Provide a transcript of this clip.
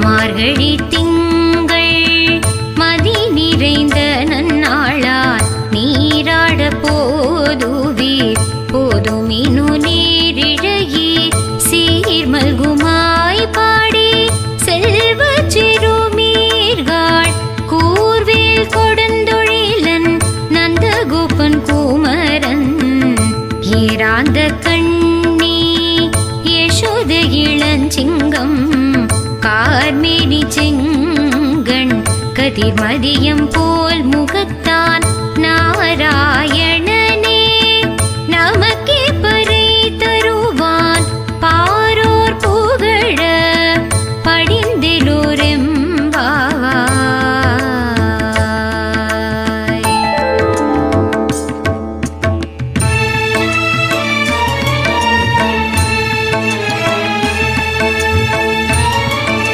மார்கழி திங்கள் மதி நிறைந்த நன்னாளால் நீராட போதுவீர் போதுமினு நீரிழையே சீர்மல்குமாய் பாடி செல்வ சிறுமீர்கள் கூர்வேல் கொடுந்தொழிலன் நந்தகோபன் குமரன் ஏராந்த கண்ணி யசோத இளஞ்சிங்கம் கார்மேனி செங்கண் கதிர்மதியம் போல் முகத்தான் நாராயண